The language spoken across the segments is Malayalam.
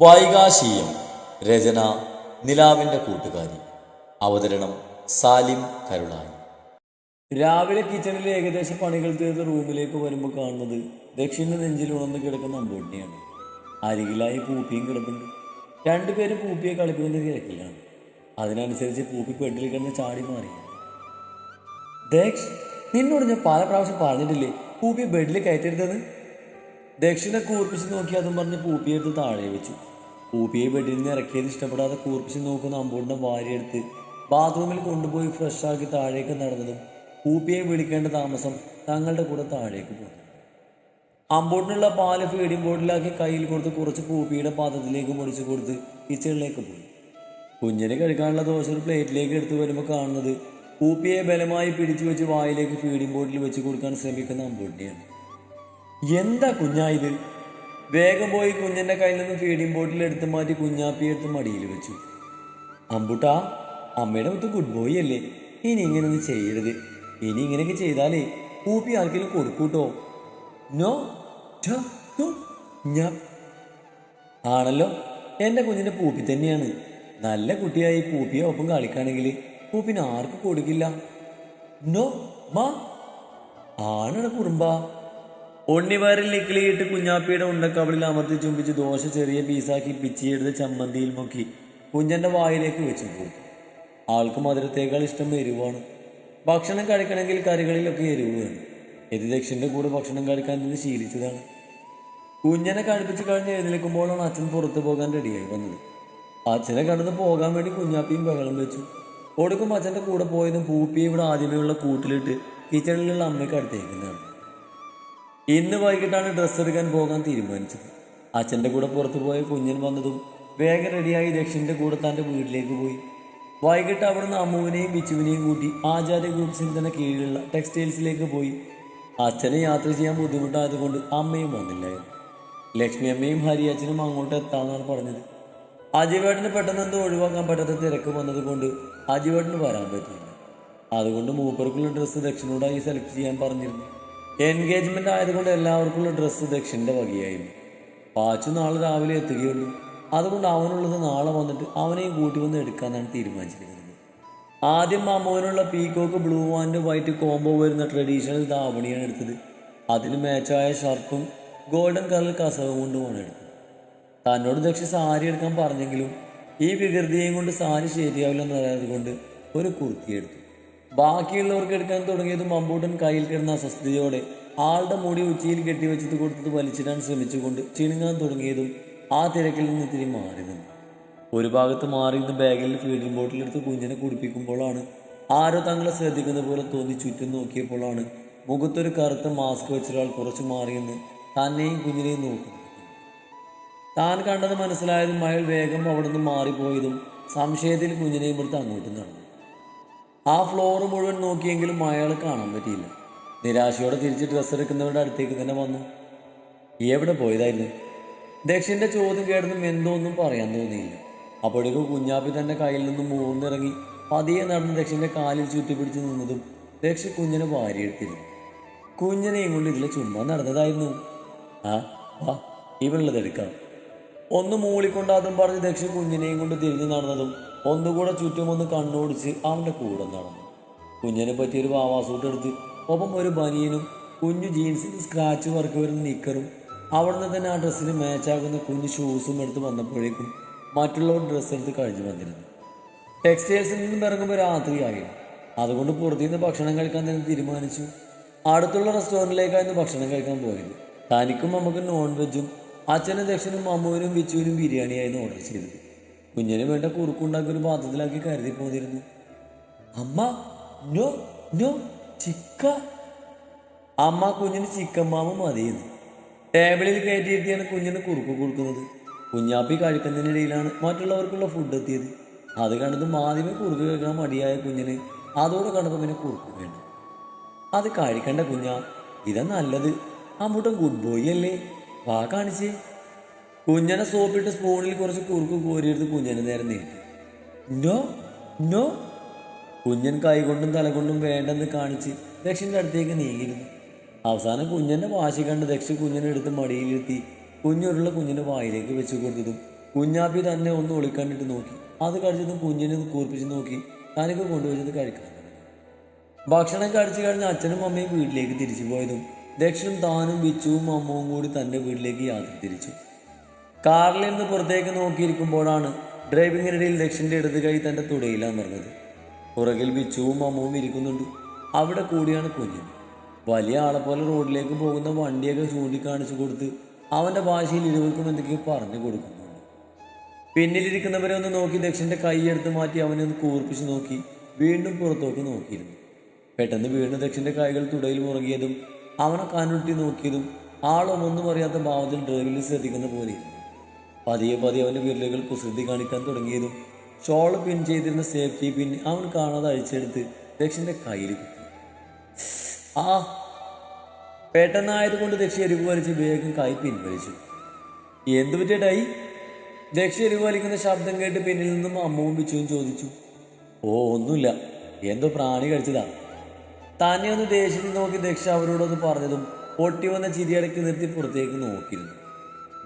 വൈകാശീയം. രചന നിലാവിൻ്റെ കൂട്ടുകാരി. അവതരണം സാലിം കരുളായി. രാവിലെ കിച്ചണിൽ ഏകദേശം പണികൾ തീർത്ത് റൂമിലേക്ക് വരുമ്പോൾ കാണുന്നത് ദക്ഷിണ നെഞ്ചിൽ ഉണർന്ന് കിടക്കുന്ന അമ്പൂട്ടിനെയാണ്. അരികിലായി പൂപ്പിയും കിടപ്പുണ്ട്. രണ്ടുപേരും പൂപ്പിയെ കളിപ്പിക്കുന്ന തിരക്കിലാണ്. അതിനനുസരിച്ച് പൂപ്പി ബെഡിൽ കിടന്ന് ചാടി മാറിയാണ്. ദക്ഷ്, നിന്നോട് ഞാൻ പല പ്രാവശ്യം പറഞ്ഞിട്ടില്ലേ പൂപ്പിയെ ബെഡിൽ കയറ്റരുതെന്ന്? ദക്ഷിണെ കൂർപ്പിച്ച് നോക്കി അതും പറഞ്ഞ് പൂപ്പിയെ എടുത്ത് താഴെ വെച്ചു. പൂപ്പിയെ ബെഡിൽ നിന്ന് ഇറക്കിയത് ഇഷ്ടപ്പെടാതെ കൂർപ്പിച്ച് നോക്കുന്ന അമ്പൂട്ടിനെ വാരിയെടുത്ത് ബാത്റൂമിൽ കൊണ്ടുപോയി ഫ്രഷാക്കി താഴേക്ക് നടന്നതും പൂപ്പിയെ വിളിക്കേണ്ട താമസം തങ്ങളുടെ കൂടെ താഴേക്ക് പോയി. അമ്പൂട്ടിനുള്ള പാല് ഫീഡിംഗ് ബോട്ടിലാക്കി കയ്യിൽ കൊടുത്ത് കുറച്ച് പൂപ്പിയുടെ പാത്രത്തിലേക്ക് മുറിച്ച് കൊടുത്ത് കിച്ചണിലേക്ക് പോയി. കുഞ്ഞിന് കഴിക്കാനുള്ള ദോശ ഒരു പ്ലേറ്റിലേക്ക് എടുത്തു വരുമ്പോൾ കാണുന്നത് പൂപ്പിയെ ബലമായി പിടിച്ചു വെച്ച് വായിലേക്ക് ഫീഡിംഗ് ബോട്ടിൽ വെച്ച് കൊടുക്കാൻ ശ്രമിക്കുന്ന അമ്പൂട്ടിനെയാണ്. എന്താ കുഞ്ഞായത്? വേഗം പോയി കുഞ്ഞിൻ്റെ കയ്യിൽ നിന്ന് ഫീഡിംഗ് ബോട്ടിൽ എടുത്ത് മാറ്റി കുഞ്ഞാപ്പിയെ എടുത്ത് മടിയിൽ വെച്ചു. അമ്പൂട്ടാ, അമ്മയുടെ മുത്ത് ഗുഡ് ബോയ് അല്ലേ? ഇനി ഇങ്ങനെയൊന്നും ചെയ്യരുത്. ഇനി ഇങ്ങനെയൊക്കെ ചെയ്താലേ പൂപ്പി ആർക്കെങ്കിലും കൊടുക്കൂട്ടോ. നോ ഞാൻ ആണല്ലോ, എൻ്റെ കുഞ്ഞിൻ്റെ പൂപ്പി തന്നെയാണ്. നല്ല കുട്ടിയായി പൂപ്പിയെ ഒപ്പം കളിക്കുകയാണെങ്കിൽ പൂപ്പിന് ആർക്കും കൊടുക്കില്ല. നോ മാ ആണാണ് കുറുമ്പാ. ഉണ്ണിവയറിൽ ഇക്കിളിയിട്ട് കുഞ്ഞാപ്പിയുടെ ഉണ്ടക്കവളിൽ അമർത്തി ചുംബിച്ച് ദോശ ചെറിയ പീസാക്കി പിച്ചിയെടുത്ത് ചമ്മന്തിയിൽ മുക്കി കുഞ്ഞൻ്റെ വായിലേക്ക് വെച്ചു കൊടുത്തു. ആൾക്ക് മധുരത്തേക്കാൾ ഇഷ്ടം എരിവാണ്. ഭക്ഷണം കഴിക്കണമെങ്കിൽ കറികളിലൊക്കെ എരിവ് വേണം. ഇത് ദക്ഷിൻ്റെ കൂടെ ഭക്ഷണം കഴിക്കാൻ നിന്ന് ശീലിച്ചതാണ്. കുഞ്ഞനെ കഴിപ്പിച്ച് കഴിഞ്ഞ് എഴുന്നേൽക്കുമ്പോഴാണ് അച്ഛൻ പുറത്തു പോകാൻ റെഡിയായി വന്നത്. അച്ഛനെ കടന്ന് പോകാൻ വേണ്ടി കുഞ്ഞാപ്പിയും ബഹളം വെച്ചു. ഒടുക്കും അച്ഛൻ്റെ കൂടെ പോയതും പൂപ്പിയെ ഇവിടെ ആദ്യമേയുള്ള കൂട്ടിലിട്ട് കിച്ചണിലുള്ള അമ്മയ്ക്ക് അടുത്തേക്കുന്നതാണ്. ഇന്ന് വൈകിട്ടാണ് ഡ്രസ്സ് എടുക്കാൻ പോകാൻ തീരുമാനിച്ചത്. അച്ഛൻ്റെ കൂടെ പുറത്തു പോയ കുഞ്ഞൻ വന്നതും വേഗം റെഡിയായി ദക്ഷിൻ്റെ കൂടെ തൻ്റെ വീട്ടിലേക്ക് പോയി. വൈകിട്ട് അവിടുന്ന് അമ്മുവിനെയും ബിച്ചുവിനെയും കൂട്ടി ആചാര്യ ഗ്രൂപ്പ്സിൽ തന്നെ കീഴിലുള്ള ടെക്സ്റ്റൈൽസിലേക്ക് പോയി. അച്ഛനെ യാത്ര ചെയ്യാൻ ബുദ്ധിമുട്ടായതുകൊണ്ട് അമ്മയും വന്നില്ലായിരുന്നു. ലക്ഷ്മി അമ്മയും ഹരിയച്ഛനും അങ്ങോട്ട് എത്താമെന്നാണ് പറഞ്ഞത്. അജിവേട്ടന് പെട്ടെന്ന് എന്തോ ഒഴിവാക്കാൻ പറ്റാത്ത തിരക്ക് വന്നതുകൊണ്ട് അജിവേട്ടന് വരാൻ പറ്റിയില്ല. അതുകൊണ്ട് മൂപ്പർക്കുള്ള ഡ്രസ്സ് ദക്ഷിണോടായി സെലക്ട് ചെയ്യാൻ പറഞ്ഞിരുന്നു. എൻഗേജ്മെൻ്റ് ആയതുകൊണ്ട് എല്ലാവർക്കുള്ള ഡ്രസ്സ് ദക്ഷിൻ്റെ വകയായിരുന്നു. പാച്ചു നാളെ രാവിലെ എത്തുകയുള്ളൂ. അതുകൊണ്ട് അവനുള്ളത് നാളെ വന്നിട്ട് അവനെയും കൂട്ടി വന്ന് എടുക്കാനാണ് തീരുമാനിച്ചിരിക്കുന്നത്. ആദ്യം അമ്മുവിനുള്ള peacock blue and white combo വരുന്ന ട്രഡീഷണൽ ധാവണിയാണ് എടുത്തത്. അതിന് മാച്ചായ ഷർട്ടും ഗോൾഡൻ കളർ കസവും കൊണ്ടുമാണ് എടുത്തത്. തന്നോട് ദക്ഷി സാരി എടുക്കാൻ പറഞ്ഞെങ്കിലും ഈ വികൃതിയെയും കൊണ്ട് സാരി ശരിയാവില്ലെന്നറിയാതെ കൊണ്ട് ഒരു കുർത്തി എടുത്തു. ബാക്കിയുള്ളവർക്ക് എടുക്കാൻ തുടങ്ങിയതും അമ്പൂട്ടൻ കയ്യിൽ കിടന്ന അസ്വസ്ഥതയോടെ ആളുടെ മുടി ഉച്ചയിൽ കെട്ടിവെച്ചത് കൊടുത്തത് വലിച്ചിടാൻ ശ്രമിച്ചുകൊണ്ട് ചിണുങ്ങാൻ തുടങ്ങിയതും ആ തിരക്കിൽ നിന്ന് ഇത്തിരി മാറി നിന്നു. ഒരു ഭാഗത്ത് മാറി നിന്ന് ബാഗിൽ ഫീഡിംഗ് ബോട്ടിലെടുത്ത് കുഞ്ഞിനെ കുടിപ്പിക്കുമ്പോഴാണ് ആരോ തങ്ങളെ ശ്രദ്ധിക്കുന്ന പോലെ തോന്നി ചുറ്റും നോക്കിയപ്പോഴാണ് മുഖത്തൊരു കറുത്ത മാസ്ക് വെച്ചൊരാൾ കുറച്ച് മാറിയെന്ന് തന്നെയും കുഞ്ഞിനെയും നോക്കുന്നു. താൻ കണ്ടത് മനസ്സിലായതും അയാൾ വേഗം അവിടെ നിന്ന് മാറിപ്പോയതും സംശയത്തിൽ കുഞ്ഞിനെയും എടുത്ത് അങ്ങോട്ടും നടന്നു. ആ ഫ്ലോർ മുഴുവൻ നോക്കിയെങ്കിലും അയാൾ കാണാൻ പറ്റിയില്ല. നിരാശയോടെ തിരിച്ച് ഡ്രസ്സ് എടുക്കുന്നവരുടെ അടുത്തേക്ക് തന്നെ വന്നു. എവിടെ പോയതായിരുന്നു? ദക്ഷിൻ്റെ ചോദ്യം കേട്ടതും എന്തോന്നും പറയാൻ തോന്നിയില്ല. അപ്പോഴേക്കും കുഞ്ഞാപ്പി തൻ്റെ കയ്യിൽ നിന്നും മൂന്നിറങ്ങി പതിയെ നടന്ന് ദക്ഷിൻ്റെ കാലിൽ ചുറ്റിപ്പിടിച്ച് നിന്നതും ദക്ഷി കുഞ്ഞിനെ വാരിയെടുത്തിരുന്നു. കുഞ്ഞിനെയും കൊണ്ട് ഇതിലെ ചുമ്മാ നടന്നതായിരുന്നു. വാ ഇവളുള്ളതെടുക്കാം. ഒന്ന് മൂളിക്കൊണ്ട് അതും പറഞ്ഞ് ദക്ഷി കുഞ്ഞിനെയും കൊണ്ട് തിരിഞ്ഞു നടന്നതും ഒന്നുകൂടെ ചുറ്റുമൊന്ന് കണ്ണോടിച്ച് അവൻ്റെ കൂടെ നടന്നു. കുഞ്ഞിനെ പറ്റിയൊരു വാവാസൂട്ട് എടുത്ത് ഒപ്പം ഒരു ബനിയനും കുഞ്ഞു ജീൻസിന് സ്ക്രാച്ച് വർക്ക് വരുന്ന നിക്കറും അവിടുന്ന് തന്നെ ആ ഡ്രസ്സിന് മാച്ചാകുന്ന കുഞ്ഞു ഷൂസും എടുത്ത് വന്നപ്പോഴേക്കും മറ്റുള്ളവർ ഡ്രസ്സ് എടുത്ത് കഴിഞ്ഞു വന്നിരുന്നു. ടെക്സ്റ്റൈൽസിൽ നിന്നും ഇറങ്ങുമ്പോൾ രാത്രിയായിരുന്നു. അതുകൊണ്ട് പുറത്തുനിന്ന് ഭക്ഷണം കഴിക്കാൻ തന്നെ തീരുമാനിച്ചു. അടുത്തുള്ള റെസ്റ്റോറൻറ്റിലേക്കായിരുന്നു ഭക്ഷണം കഴിക്കാൻ പോയത്. തനിക്കും നമുക്ക് നോൺ വെജും അച്ഛനും ദക്ഷനും അമ്മുവിനും ബിച്ചുവിനും ബിരിയാണിയായിരുന്നു ഓർഡർ ചെയ്തത്. കുഞ്ഞിന് വേണ്ട കുറുക്കുണ്ടാക്കി ഒരു പാത്രത്തിലാക്കി കരുതി പോന്നിരുന്നു. അമ്മ നോ നോ ചിക്ക. അമ്മ കുഞ്ഞിന് ചിക്കൻ മാമ മതിയെന്ന് ടേബിളിൽ കയറ്റിയിരുത്തിയാണ് കുഞ്ഞിന് കുറുക്ക് കൊടുക്കുന്നത്. കുഞ്ഞാപ്പി കഴിക്കുന്നതിനിടയിലാണ് മറ്റുള്ളവർക്കുള്ള ഫുഡ് എത്തിയത്. അത് കണ്ടതും ആദ്യമേ കുറുക്ക് കഴിക്കാൻ മടിയായ കുഞ്ഞിന് അതോടെ കണ്ടപ്പോൾ പിന്നെ കുറുക്ക് വേണ്ട. അത് കഴിക്കണ്ട കുഞ്ഞാ, ഇതാ നല്ലത്. അമ്മൂട്ടൻ ഗുഡ് ബോയ് അല്ലേ, വാ കാണിച്ചേ. കുഞ്ഞനെ സോപ്പിട്ട് സ്പൂണിൽ കുറച്ച് കുറുക്ക് കോരിയെടുത്ത് കുഞ്ഞനെ നേരെ നീട്ടി. No no. കുഞ്ഞൻ കൈകൊണ്ടും തലകൊണ്ടും വേണ്ടെന്ന് കാണിച്ച് ദക്ഷിൻ്റെ അടുത്തേക്ക് നീങ്ങിയിരുന്നു. അവസാനം കുഞ്ഞൻ്റെ വാശി കണ്ട് ദക്ഷി കുഞ്ഞിനെ എടുത്ത് മടിയിലെത്തി കുഞ്ഞുരുള്ള കുഞ്ഞിൻ്റെ വായിലേക്ക് വെച്ച് കൊടുത്തതും കുഞ്ഞാപ്പി തന്നെ ഒന്ന് ഒളിക്കണ്ടിട്ട് നോക്കി. അത് കഴിച്ചതും കുഞ്ഞിനെ ഒന്ന് കൂർപ്പിച്ച് നോക്കി തനിക്ക് കൊണ്ടുവച്ചത് കഴിക്കാൻ തുടങ്ങി. ഭക്ഷണം കഴിച്ചു കഴിഞ്ഞ് അച്ഛനും അമ്മയും വീട്ടിലേക്ക് തിരിച്ചു പോയതും ദക്ഷനും താനും ബിച്ചുവും അമ്മവും കൂടി തൻ്റെ വീട്ടിലേക്ക് യാത്ര തിരിച്ചു. കാറിൽ നിന്ന് പുറത്തേക്ക് നോക്കിയിരിക്കുമ്പോഴാണ് ഡ്രൈവിങ്ങിനിടയിൽ ദക്ഷൻ്റെ ഇടത് കൈ തൻ്റെ തുടയിൽ അമർന്നത്. പുറകിൽ ബിച്ചുവും അമ്മവും ഇരിക്കുന്നുണ്ട്. അവിടെ കൂടിയാണ് കുഞ്ഞൻ. വലിയ ആളെ പോലെ റോഡിലേക്ക് പോകുന്ന വണ്ടിയൊക്കെ ചൂണ്ടിക്കാണിച്ചു കൊടുത്ത് അവൻ്റെ ഭാഷയിൽ ഇരുവർക്കും എന്തൊക്കെയോ പറഞ്ഞു കൊടുക്കുന്നുണ്ട്. പിന്നിലിരിക്കുന്നവരെ ഒന്ന് നോക്കി ദക്ഷൻ്റെ കൈയെടുത്ത് മാറ്റി അവനെ ഒന്ന് കൂർപ്പിച്ച് നോക്കി വീണ്ടും പുറത്തോട്ട് നോക്കിയിരുന്നു. പെട്ടെന്ന് വീണ്ടും ദക്ഷൻ്റെ കൈകൾ തുടയിൽ മുറുകിയതും അവനെ കണ്ണുട്ടി നോക്കിയതും ആളും ഒന്നും അറിയാത്ത ഭാവത്തിൽ ഡ്രൈവിൽ ശ്രദ്ധിക്കുന്ന പോലെയിരുന്നു. പതിയെ പതിയെ അവൻ്റെ വിരലുകൾ കുസൃതി കാണിക്കാൻ തുടങ്ങിയതും ഷോള് പിൻ ചെയ്തിരുന്ന സേഫ്റ്റി പിൻ അവൻ കാണാതെ അഴിച്ചെടുത്ത് ദക്ഷൻ്റെ കയ്യിൽ കുത്തി. ആ പെട്ടെന്നായതുകൊണ്ട് ദക്ഷ എരിവ് വലിച്ച് വേഗം കൈ പിൻവലിച്ചു. എന്തു പറ്റിയിട്ടായി? ദക്ഷ എരിവ് വലിക്കുന്ന ശബ്ദം കേട്ട് പിന്നിൽ നിന്നും അമ്മവും ബിച്ചുവും ചോദിച്ചു. ഓ ഒന്നുമില്ല, എന്തോ പ്രാണി കഴിച്ചതാ. തന്നെ ഒന്ന് ദേഷ്യത്തിൽ നോക്കി ദക്ഷ അവരോടൊന്ന് പറഞ്ഞതും പൊട്ടി വന്ന ചിരിയടക്കി നിർത്തി പുറത്തേക്ക് നോക്കിയിരുന്നു.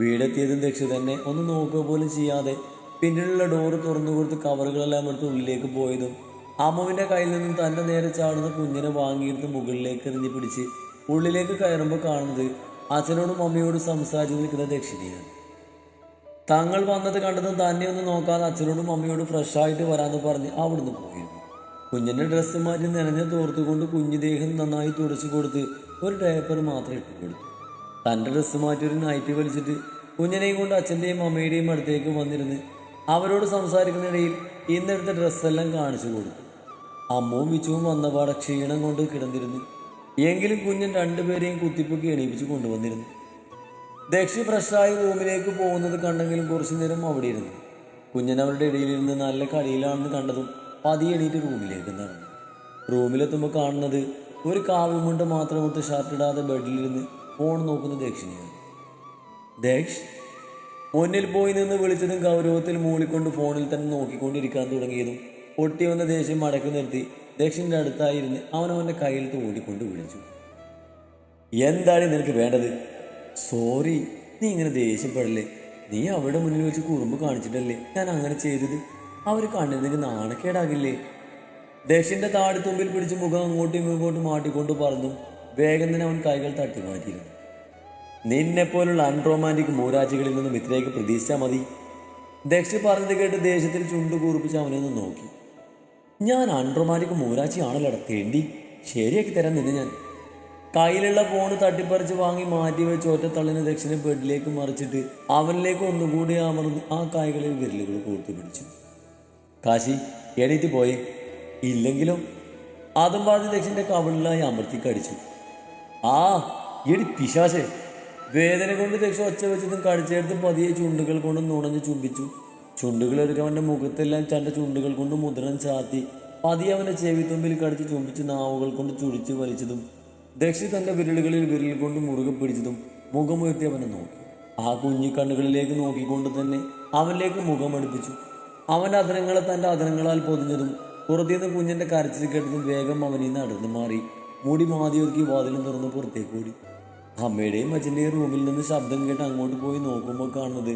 വീടെത്തിയതും ദക്ഷ തന്നെ ഒന്ന് നോക്കുക പോലും ചെയ്യാതെ പിന്നിലുള്ള ഡോറ് തുറന്നു കൊടുത്ത് കവറുകളെല്ലാം എടുത്ത് ഉള്ളിലേക്ക് പോയതും അമ്മുവിൻ്റെ കയ്യിൽ നിന്നും തൻ്റെ നേരെ ചാടുന്ന കുഞ്ഞിനെ വാങ്ങിയെടുത്ത് മുകളിലേക്ക് എറിഞ്ഞ് പിടിച്ച് ഉള്ളിലേക്ക് കയറുമ്പോൾ കാണുന്നത് അച്ഛനോടും അമ്മയോടും സംസാരിച്ച് നിൽക്കുന്ന ദക്ഷിണയാണ്. തങ്ങൾ വന്നത് കണ്ടതും തന്നെ ഒന്ന് നോക്കാതെ അച്ഛനോടും അമ്മയോടും ഫ്രഷായിട്ട് വരാമെന്ന് പറഞ്ഞ് അവിടുന്ന് പോയിരുന്നു. കുഞ്ഞിൻ്റെ ഡ്രസ്സ് മാറ്റി നനഞ്ഞ തോർത്തുകൊണ്ട് കുഞ്ഞു ദേഹം നന്നായി തുടച്ചു കൊടുത്ത് ഒരു ഡയപ്പർ മാത്രം ഇട്ട് കൊടുത്തു. തൻ്റെ ഡ്രസ്സ് മാറ്റി ഒരു നൈറ്റ് വലിച്ചിട്ട് കുഞ്ഞിനെയും കൊണ്ട് അച്ഛൻ്റെയും അമ്മയുടെയും അടുത്തേക്ക് വന്നിരുന്ന് അവരോട് സംസാരിക്കുന്നിടയിൽ ഇന്നെടുത്ത ഡ്രസ്സെല്ലാം കാണിച്ചു കൊടുത്തു. അമ്മവും ബിച്ചുവും വന്നപാടെ ക്ഷീണം കൊണ്ട് കിടന്നിരുന്നു. എങ്കിലും കുഞ്ഞൻ രണ്ടുപേരെയും കുത്തിപ്പൊക്കി എണീപ്പിച്ച് കൊണ്ടുവന്നിരുന്നു. ദക്ഷി ഫ്രഷായി റൂമിലേക്ക് പോകുന്നത് കണ്ടെങ്കിലും കുറച്ചു നേരം അവിടെ ഇരുന്നു. കുഞ്ഞൻ അവരുടെ ഇടയിലിരുന്ന് നല്ല കളിയിലാണെന്ന് കണ്ടതും പതിയെ എണീറ്റ് റൂമിലേക്ക് നടന്നു. റൂമിലെത്തുമ്പോൾ കാണുന്നത് ഒരു കാവ്യമുണ്ട് മാത്രമൊത്ത് ഷർട്ടിടാതെ ബെഡിലിരുന്ന് ഫോൺ നോക്കുന്ന ദക്ഷിണയാണ്. ദക്ഷ് മുന്നിൽ പോയി നിന്ന് വിളിച്ചതും ഗൗരവത്തിൽ മൂളിക്കൊണ്ട് ഫോണിൽ തന്നെ നോക്കിക്കൊണ്ടിരിക്കാൻ തുടങ്ങിയതും പൊട്ടി വന്ന ദേഷ്യം മടക്കി നിർത്തി ദക്ഷിൻ്റെ അടുത്തായിരുന്ന് അവനവൻ്റെ കയ്യിൽ തോണ്ടിക്കൊണ്ട് വിളിച്ചു. എന്താണ് നിനക്ക് വേണ്ടത്? സോറി, നീ ഇങ്ങനെ ദേഷ്യപ്പെടല്ലേ. നീ അവിടെ മുന്നിൽ വെച്ച് കുറുമ്പ് കാണിച്ചിട്ടല്ലേ ഞാൻ അങ്ങനെ ചെയ്തത്. അവർ കണ്ടിരുന്നെങ്കിൽ നാണക്കേടാകില്ലേ? ദക്ഷിൻ്റെ താടിത്തുമ്പിൽ പിടിച്ച് മുഖം അങ്ങോട്ടും ഇങ്ങോട്ടും മാട്ടിക്കൊണ്ട് പറഞ്ഞും വേഗം തന്നെ അവൻ കൈകൾ തട്ടി മാറ്റിയിരുന്നു. നിന്നെപ്പോലുള്ള അൺറൊമാൻറ്റിക് മൂരാച്ചികളിൽ നിന്നും ഇത്രയൊക്കെ പ്രതീക്ഷിച്ചാൽ മതി. ദക്ഷി പറഞ്ഞത് കേട്ട് ദേഷ്യത്തിൽ ചുണ്ടു കൂർപ്പിച്ച് അവനൊന്ന് നോക്കി. ഞാൻ അൺറൊമാൻറ്റിക് മൂരാച്ചിയാണല്ലോ തേണ്ടി, ശരിയാക്കി തരാൻ നിന്നെ ഞാൻ. കയ്യിലുള്ള ഫോണ് തട്ടിപ്പറിച്ച് വാങ്ങി മാറ്റി വെച്ച് ഒറ്റത്തള്ളിന് ദക്ഷിണ ബെഡിലേക്ക് മറിച്ചിട്ട് അവനിലേക്ക് ഒന്നുകൂടി അമർന്ന് ആ കൈകളിൽ വിരലുകൾ കൂർത്തു പിടിച്ചു. കാശി എണീറ്റ് പോയി. ഇല്ലെങ്കിലോ? അതും പറഞ്ഞ് ദക്ഷിൻ്റെ കവിളിലായി അമർത്തി കടിച്ചു. ആ എടി പിശാശേ! വേദന കൊണ്ട് ദക്ഷ ഒച്ച വെച്ചതും കടിച്ചെടുത്ത് പതിയെ ചുണ്ടുകൾ കൊണ്ട് നുണഞ്ഞ് ചുംബിച്ചു. ചുണ്ടുകളെടുക്കാൻ അവൻ്റെ മുഖത്തെല്ലാം തൻ്റെ ചുണ്ടുകൾ കൊണ്ട് മുദ്രം ചാത്തി പതിയെ അവൻ്റെ ചെവിത്തുമ്പിൽ കടിച്ച് ചുംബിച്ച് നാവുകൾ കൊണ്ട് ചുടിച്ച് വലിച്ചതും ദക്ഷി തൻ്റെ വിരലുകളിൽ വിരൽ കൊണ്ട് മുറുകെ പിടിച്ചതും മുഖമുയർത്തി അവനെ നോക്കി. ആ കുഞ്ഞിക്കണ്ണുകളിലേക്ക് നോക്കിക്കൊണ്ട് തന്നെ അവനിലേക്ക് മുഖമടുപ്പിച്ചു. അവൻ്റെ അധരങ്ങളെ തൻ്റെ അധരങ്ങളാൽ പൊതിഞ്ഞതും പുറത്തുനിന്ന് കുഞ്ഞിൻ്റെ കരച്ചിൽ കേട്ടതും വേഗം അവനിൽ നിന്ന് അടർന്നു മാറി മുടി മാതിയൊരുക്കി വാതിലും തുറന്ന് പുറത്തേക്ക് ഓടി. അമ്മയുടെയും അച്ഛൻ്റെയും റൂമിൽ നിന്ന് ശബ്ദം കേട്ട് അങ്ങോട്ട് പോയി നോക്കുമ്പോൾ കാണുന്നത്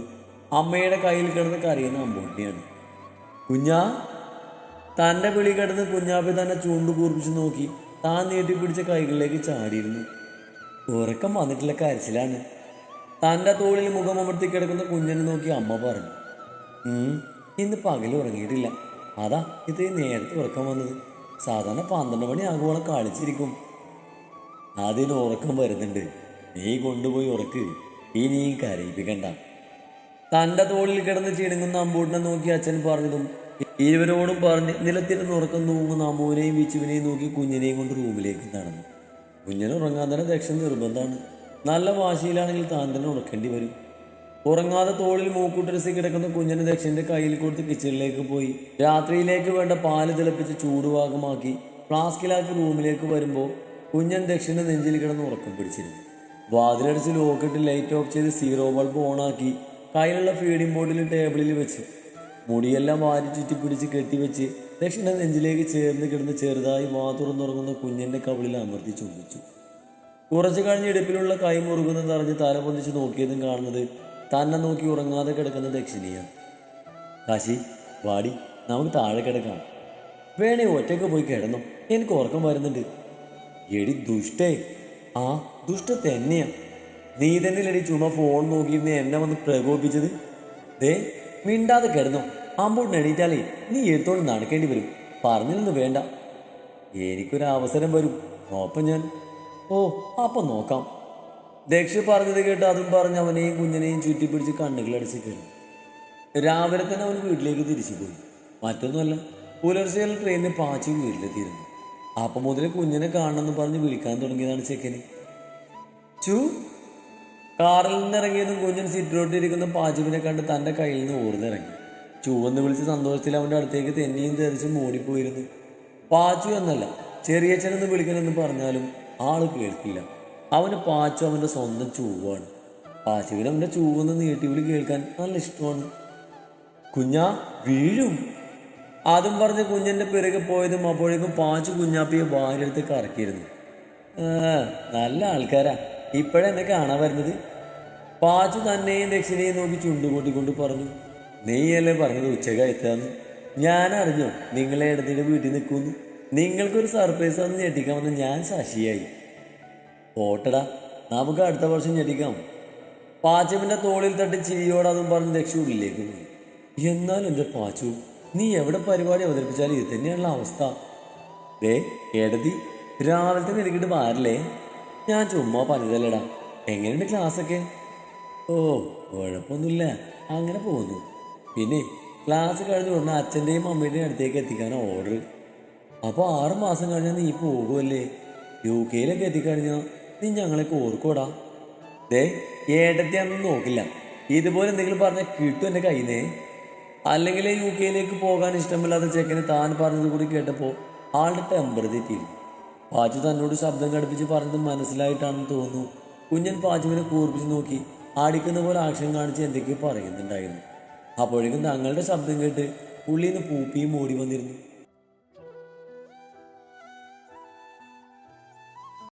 അമ്മയുടെ കയ്യിൽ കിടന്ന് കരയുന്ന അമ്മൂട്ടിയാണ്. കുഞ്ഞാ! തൻ്റെ വിളി കിടന്ന് കുഞ്ഞാപ്പി തന്നെ ചൂണ്ടു കൂർപ്പിച്ച് നോക്കി താൻ നീട്ടിപ്പിടിച്ച കൈകളിലേക്ക് ചാടിയിരുന്നു. ഉറക്കം വന്നിട്ടുള്ള കരച്ചിലാണ്. തൻ്റെ തോളിൽ മുഖമമർത്തി കിടക്കുന്ന കുഞ്ഞിനെ നോക്കി അമ്മ പറഞ്ഞു. ഇന്ന് പകൽ ഉറങ്ങിയിട്ടില്ല, അതാ ഇത്രയും നേരത്തെ ഉറക്കം വന്നത്. സാധാരണ 12 മണി ആകുവോളം കളിച്ചിരിക്കും. അതിന് ഉറക്കം വരുന്നുണ്ട്, നീ കൊണ്ടുപോയി ഉറക്ക്, ഇനിയും കരയിപ്പിക്കണ്ട. തൻ്റെ തോളിൽ കിടന്ന് ചിണുങ്ങുന്ന അമ്പൂട്ടിനെ നോക്കി അച്ഛൻ പറഞ്ഞതും ഇരുവരോടും പറഞ്ഞ് നിലത്തിരുന്ന് ഉറക്കം തൂങ്ങുന്ന അമ്മുവിനെയും ബിച്ചുവിനെയും നോക്കി കുഞ്ഞിനെയും കൊണ്ട് റൂമിലേക്ക് നടന്നു. കുഞ്ഞിനെ ഉറങ്ങാൻ തന്നെ ദക്ഷൻ നിർബന്ധമാണ്. നല്ല വാശിയിലാണെങ്കിൽ താൻ തന്നെ ഉറക്കേണ്ടി വരും. ഉറങ്ങാതെ തോളിൽ മൂക്കൂട്ടരസി കിടക്കുന്ന കുഞ്ഞിനെ ദക്ഷൻ്റെ കയ്യിൽ കൊടുത്ത് കിച്ചണിലേക്ക് പോയി രാത്രിയിലേക്ക് വേണ്ട പാല് തിളപ്പിച്ച് ചൂടുവാകമാക്കി ഫ്ലാസ്കിലാക്കി റൂമിലേക്ക് വരുമ്പോൾ കുഞ്ഞൻ ദക്ഷിണ നെഞ്ചിൽ കിടന്ന് ഉറക്കം പിടിച്ചിരുന്നു. വാതിലടിച്ച് ലോക്കിട്ട് ലൈറ്റ് ഓഫ് ചെയ്ത് സീറോ ബൾബ് ഓണാക്കി കയ്യിലുള്ള ഫീഡിംഗ് ബോട്ടിൽ ടേബിളിൽ വെച്ച് മുടിയെല്ലാം വാരി ചുറ്റിപ്പിടിച്ച് കെട്ടിവെച്ച് ദക്ഷിണ നെഞ്ചിലേക്ക് ചേർന്ന് കിടന്ന് ചെറുതായി വാ തുറന്നുറങ്ങുന്ന കുഞ്ഞിൻ്റെ കവിളിൽ അമർത്തി ചുംബിച്ചു. കുറച്ചു കഴിഞ്ഞ് ഇടുപ്പിലുള്ള കൈ മുറുകുന്നതറിഞ്ഞ് തല പൊന്തിച്ച് നോക്കിയതും കാണുന്നത് തന്നെ നോക്കി ഉറങ്ങാതെ കിടക്കുന്ന ദക്ഷിണയാണ്. കാശി വാടി, നമുക്ക് താഴെ കിടക്കാം. വേണേ ഒറ്റയ്ക്ക് പോയി കിടന്നോ, എനിക്ക് ഉറക്കം വരുന്നുണ്ട്. എടി ദുഷ്ടേ. ആ ദുഷ്ട തന്നെയാ. നീ തന്നെയല്ലടി ചുമ്മാ ഫോൺ നോക്കിയിരുന്ന് എന്നെ വന്ന് പ്രകോപിപ്പിച്ചത്. ദേ മിണ്ടാതെ കിടന്നോ. അമ്പോട്ട് എണീറ്റാലേ നീ എടുത്തോണ്ട് നടക്കേണ്ടി വരും. പറഞ്ഞില്ലെന്ന് വേണ്ട. എനിക്കൊരു അവസരം വരും, നോപ്പം ഞാൻ. ഓ അപ്പം നോക്കാം. ദക്ഷ പറഞ്ഞത് കേട്ട് അതും പറഞ്ഞ് അവനെയും കുഞ്ഞിനെയും ചുറ്റിപ്പിടിച്ച് കണ്ണുകളടച്ച് കയറി. രാവിലെ തന്നെ അവൻ വീട്ടിലേക്ക് തിരിച്ചു പോയി. മറ്റൊന്നുമല്ല, പുലർച്ചെയുള്ള ട്രെയിനിന് പാച്ചി വീട്ടിലെത്തിയിരുന്നു. അപ്പം മുതൽ കുഞ്ഞിനെ കാണണമെന്ന് പറഞ്ഞ് വിളിക്കാൻ തുടങ്ങിയതാണ് ചെക്കന്. ചു കാറിൽ നിന്നിറങ്ങിയതും കുഞ്ഞൻ സിറ്റോട്ടിരിക്കുന്ന പാച്ചുവിനെ കണ്ട് തൻ്റെ കയ്യിൽ നിന്ന് ഓർന്നിറങ്ങി. ചൂവെന്ന് വിളിച്ച് സന്തോഷത്തിൽ അവൻ്റെ അടുത്തേക്ക് തെന്നിയും തെറിച്ചും ഓടിപ്പോയിരുന്നു. പാച്ചു എന്നല്ല, ചെറിയച്ഛനെന്ന് വിളിക്കണമെന്ന് പറഞ്ഞാലും ആള് കേൾക്കില്ല. അവന് പാച്ചു അവൻ്റെ സ്വന്തം ചൂവാണ്. പാച്ചുവിന് അവൻ്റെ ചൂവെന്ന് നീട്ടിവിളി കേൾക്കാൻ നല്ല ഇഷ്ടമാണ്. കുഞ്ഞാ വീഴും. അതും പറഞ്ഞ് കുഞ്ഞൻ്റെ പിറകെ പോയതും അപ്പോഴേക്കും പാച്ചു കുഞ്ഞാപ്പിയെ വാരിയെടുത്ത് കറക്കിയിരുന്നു. നല്ല ആൾക്കാരാ ഇപ്പോഴെന്നെ കാണാൻ വരുന്നത്. പാച്ചു തന്നെയും ദക്ഷിണയും നോക്കി ചുണ്ടുകൂട്ടിക്കൊണ്ട് പറഞ്ഞു. നീയല്ലേ പറഞ്ഞത് ഉച്ചയ്ക്ക് എത്താന്ന്. ഞാൻ അറിഞ്ഞോ നിങ്ങളെ ഇടത്തിന്റെ വീട്ടിൽ നിൽക്കുന്നു. നിങ്ങൾക്കൊരു സർപ്രൈസ് ആണെന്ന് ഞെട്ടിക്കാമെന്ന് ഞാൻ സാക്ഷിയായി. ഓട്ടടാ, നമുക്ക് അടുത്ത വർഷം ഞെട്ടിക്കാം. പാച്ചുവിൻ്റെ തോളിൽ തട്ടി ചിരിയോടെ അതും പറഞ്ഞ് ദക്ഷ ഉള്ളിലേക്ക് പോയി. എന്നാലും എൻ്റെ പാച്ചു, നീ എവിടെ പരിപാടി അവതരിപ്പിച്ചാലും ഇത് തന്നെയാണുള്ള അവസ്ഥ. ദേ ഏടത്തി, രാവിലെ തന്നെ എടുക്കിട്ട് മാറില്ലേ. ഞാൻ ചുമ്മാ പറഞ്ഞതല്ലേടാ. എങ്ങനെയുണ്ട് ക്ലാസ്സൊക്കെ? ഓ കുഴപ്പമൊന്നുമില്ല, അങ്ങനെ പോകുന്നു. പിന്നെ ക്ലാസ് കഴിഞ്ഞ ഉടനെ അച്ഛൻ്റെയും അമ്മയുടെയും അടുത്തേക്ക് എത്തിക്കാനോ ഓർഡർ. അപ്പോൾ 6 മാസം കഴിഞ്ഞാൽ നീ പോകുമല്ലേ? UK എത്തിക്കഴിഞ്ഞാൽ നീ ഞങ്ങളൊക്കെ ഓർക്കോടാ. ദേ ഏട്ടത്തെയൊന്നും നോക്കില്ല. ഇതുപോലെ എന്തെങ്കിലും പറഞ്ഞാൽ കിട്ടും എൻ്റെ കയ്യിൽ നിന്ന്. അല്ലെങ്കിൽ UK പോകാൻ ഇഷ്ടമില്ലാത്ത ചെക്കന് താൻ പറഞ്ഞത് കൂടി കേട്ടപ്പോൾ ആളുടെ ടെമ്പർ തെറ്റിയിരുന്നു. പാച്ചു തന്നോട് ശബ്ദം കടുപ്പിച്ച് പറഞ്ഞത് മനസ്സിലായിട്ടാണെന്ന് തോന്നുന്നു. കുഞ്ഞൻ പാച്ചുവിനെ കൂർപ്പിച്ച് നോക്കി ആടിക്കുന്ന പോലെ ആക്ഷൻ കാണിച്ച് എന്തൊക്കെയോ പറയുന്നുണ്ടായിരുന്നു. അപ്പോഴേക്കും തങ്ങളുടെ ശബ്ദം കേട്ട് ഉള്ളിൽ നിന്ന് പൂപ്പിയും ഓടി വന്നിരുന്നു.